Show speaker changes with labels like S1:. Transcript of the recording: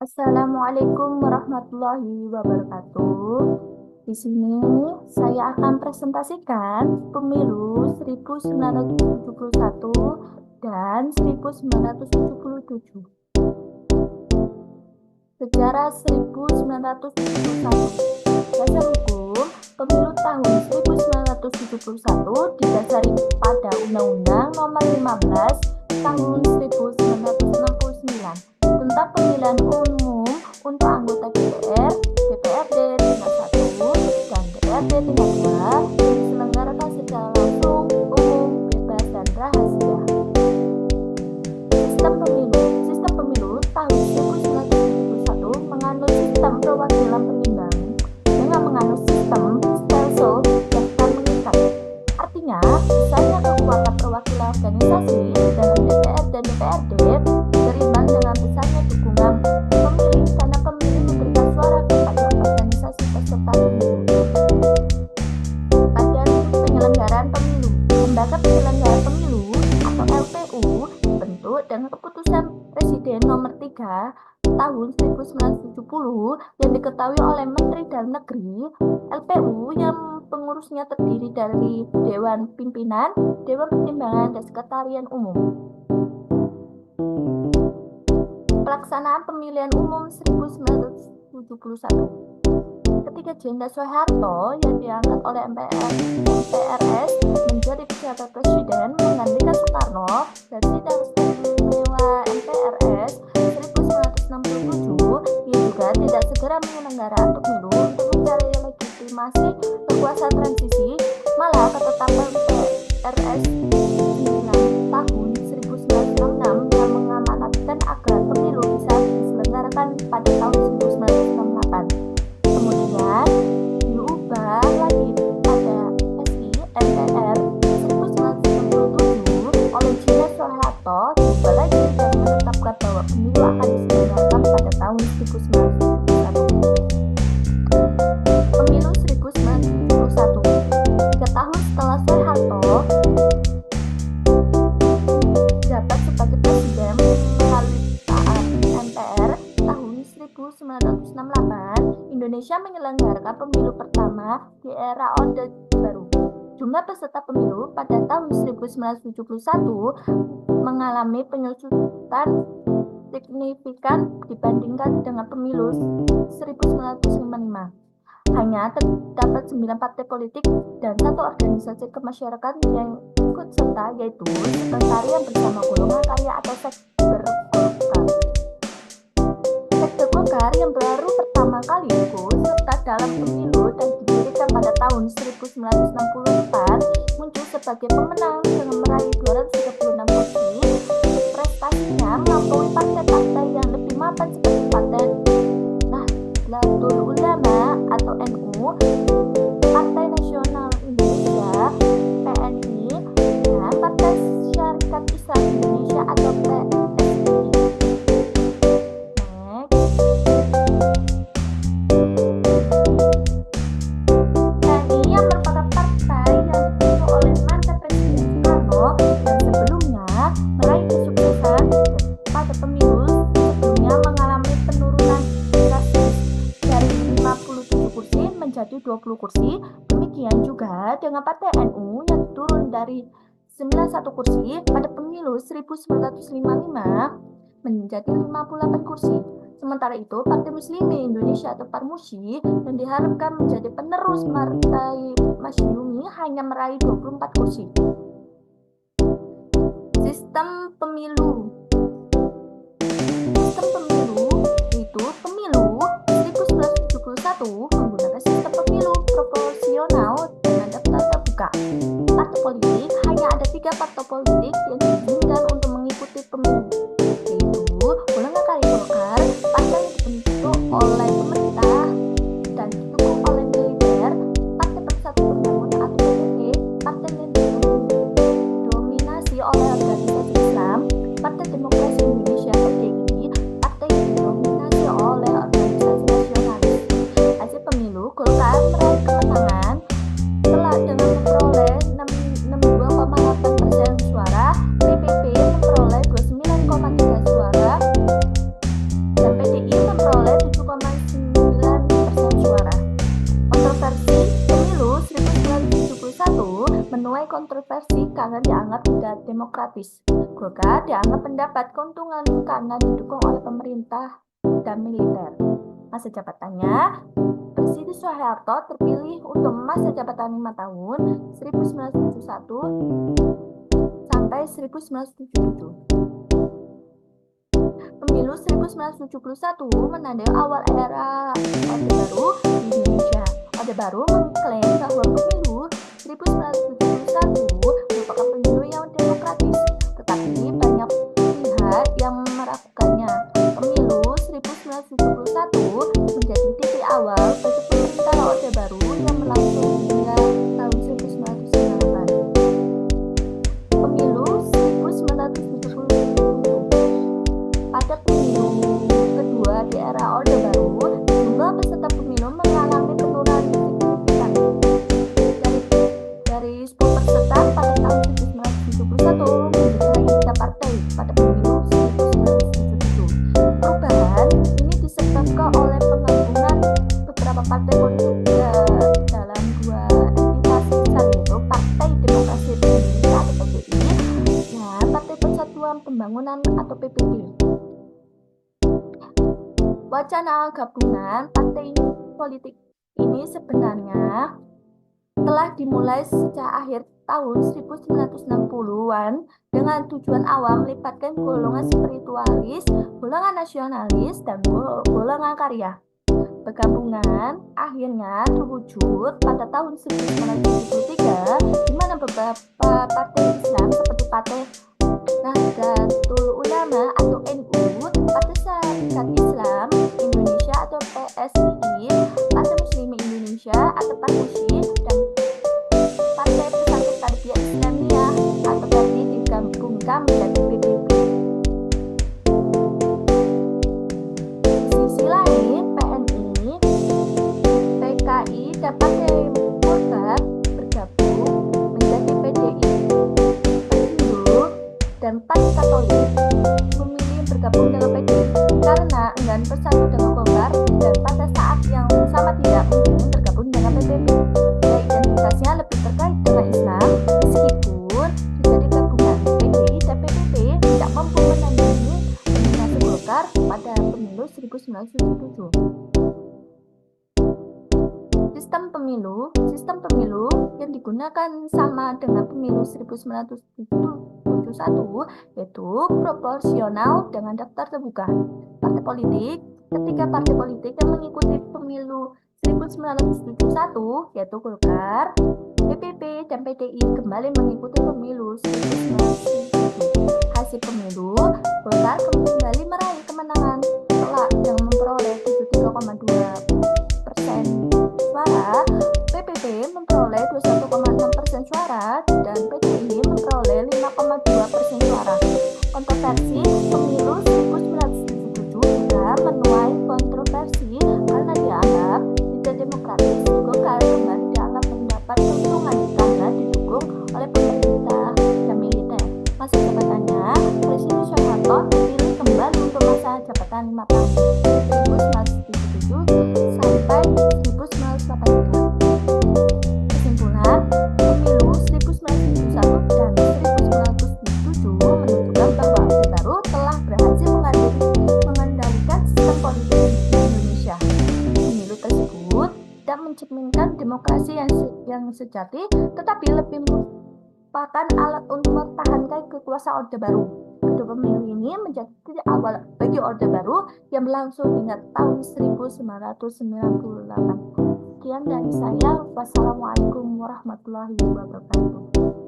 S1: Assalamualaikum warahmatullahi wabarakatuh. Di sini saya akan presentasikan pemilu 1971 dan 1977. Sejarah 1971. Dasar hukum pemilu tahun 1971 didasari pada Undang-Undang Nomor 15 Tahun 1969 tentang pemilihan umum untuk anggota DPR, DPRD tingkat 1 dan DPRD tingkat 2 yang diselenggarakan secara langsung, umum, bebas, dan rahasia. Sistem pemilu tahun 1971 menganut sistem perwakilan pengimbang dengan menganut sistem stelsel daftar mengikat. Artinya, besarnya kekuatan perwakilan organisasi dalam DPR dan DPRD berimbang dengan besarnya dukungan pemilih karena pemilih memberikan suara kepada organisasi peserta pemilu. Badan Penyelenggaraan Pemilu. Lembaga Penyelenggara Pemilu atau LPU dibentuk dengan keputusan Presiden Nomor 3 Tahun 1970 yang diketahui oleh Menteri Dalam Negeri. LPU yang pengurusnya terdiri dari Dewan Pimpinan, Dewan Pertimbangan, dan Sekretariat Umum. Pelaksanaan Pemilihan Umum 1971. Ketika Jenderal Soeharto yang diangkat oleh MPRS menjadi pejabat presiden menggantikan Soekarno dan sidang istimewa MPRS 1967, ia juga tidak segera menyelenggarakan pemilu untuk mencari legitimasi kekuasaan transisi, malah ketetapan PRS 9 tahun 1966 yang mengamanatkan agar pemilu bisa diselenggarakan pada tahun 1968. Kemudian diubah lagi pada SI MPR 1997 oleh Jenderal Soeharto, diubah lagi dan menetapkan bahwa pemilu akan diselenggarakan pada tahun 1971. Pemilu 1971. 3 tahun setelah Soeharto jabat sebagai presiden melalui taat MPR tahun 1968, Indonesia menyelenggarakan pemilu pertama di era Orde Baru. Jumlah peserta pemilu pada tahun 1971 mengalami penyusutan signifikan dibandingkan dengan pemilu 1955. Hanya terdapat 9 partai politik dan 1 organisasi kemasyarakatan yang ikut serta, yaitu Sekretariat Bersama Golongan Karya atau Sekber Golkar. Sekber Golkar yang baru pertama kali ikut serta dalam pemilu dan didirikan pada tahun 1964 muncul sebagai pemenang dengan meraih 236 kursi. Prestasinya melampaui partai-partai yang lebih mapan seperti Partai Nahdlatul Ulama atau NU, Partai Nasional Indonesia (PNI), dan Partai Syarikat Islam Indonesia atau PSI. PNI yang merupakan partai yang dibentuk oleh mantan Presiden Soekarno dan sebelumnya meraih kesuksesan pada pemilu sebelumnya mengalami penurunan drastis dari 57 kursi menjadi 20 kursi. Demikian juga dengan Partai NU yang turun dari 91 kursi pada pemilu 1955 menjadi 58 kursi. Sementara itu, Partai Muslimi Indonesia atau Parmusi yang diharapkan menjadi penerus Partai Masyumi hanya meraih 24 kursi. Sistem pemilu. Sistem pemilu yaitu pemilu 1971 menggunakan sistem pemilu proporsional dengan daftar terbuka. Partai politik hanya ada 3 partai politik yang diizinkan untuk mengikuti pemilu, yaitu Golongan Karya Golkar, partai yang dibentuk oleh pemerintah dan didukung oleh militer, Partai Persatuan Pembangunan atau PPP, partai yang didominasi oleh organisasi Islam, Partai Demokrasi Indonesia (PDI), partai yang kontroversi karena dianggap tidak demokratis. Golkar dianggap mendapat keuntungan karena didukung oleh pemerintah dan militer. Masa jabatannya, Presiden Soeharto terpilih untuk masa jabatan 5 tahun 1971 sampai 1977. Pemilu 1971 menandai awal era Orde Baru di Indonesia. Orde Baru mengklaim bahwa pemilu 1971 merupakan pemilu yang demokratis, tetapi banyak pihak yang meragukannya. Pemilu 1971 menjadi titik awal bagi pemerintahan Orde Baru yang berlangsung hingga tahun 1998. Pemilu 1977. Pada pemilu kedua di era Orde Baru, jumlah peserta pemilu mengalami penurunan signifikan. Dari 10 peserta pada tahun 1971 menjadi hanya 3 partai pada pemilu 1977. Perubahan ini disebabkan oleh penggabungan beberapa partai politik dalam dua entitas besar, yaitu Partai Demokrasi Indonesia atau PDI dan Partai Persatuan Pembangunan atau PPP. Wacana gabungan partai politik ini sebenarnya telah dimulai sejak akhir tahun 1960-an dengan tujuan awal melibatkan golongan spiritualis, golongan nasionalis, dan golongan karya. Bergabungan akhirnya terwujud pada tahun 1973 di mana beberapa partai Islam seperti Partai Nahdlatul Ulama atau NU, Partai Syarikat Islam Indonesia atau PSII, Partai Muslimin Indonesia atau PASMI, dan Partai Persatuan Tarbiyah Islamiyah atau PATI digabungkan menjadi PBB. Di sisi lain, PNI, PKI, dan Partai Golkar bergabung menjadi PDI. Dan Partai Katolik memilih bergabung dengan PDI karena enggan bersatu dengan Golkar dan pada saat yang sama tidak mungkin bergabung dengan PBB. Identitasnya lebih terkait dengan Islam, meskipun menjadi gabungan PDI dan PBB tidak mampu menandingi dominasi Golkar pada pemilu 1977. Sistem pemilu yang digunakan sama dengan pemilu 1971, yaitu proporsional dengan daftar terbuka. Ketiga partai politik yang mengikuti pemilu 1971, yaitu Golkar, PPP, dan PDI kembali mengikuti pemilu 1977. Hasil pemilu, Golkar kembali meraih kemenangan telak yang memperoleh 73,2% suara, PPP memperoleh 21,6% suara, dan PDI memperoleh 5,2% suara. Kontroversi pemilu 1977 juga menuai kontroversi karena dianggap tidak demokratis. Golkar kembali dianggap mendapat keuntungan karena didukung oleh pemerintah dan militer. Masa jabatannya, Presiden Soeharto terpilih kembali untuk masa jabatan 5 tahun 1977 sampai 1983. Kesimpulan, pemilu 1971 dan 1977 menunjukkan bahwa Orde Baru telah berhasil mengendalikan sistem politik di Indonesia. Pemilu tersebut tidak mencerminkan demokrasi yang sejati, tetapi lebih merupakan alat untuk mempertahankan kekuasaan Orde Baru. Kedua pemilu ini menjadi titik awal bagi Orde Baru yang berlangsung hingga tahun 1998. Sekian dari saya. Wassalamualaikum warahmatullahi wabarakatuh.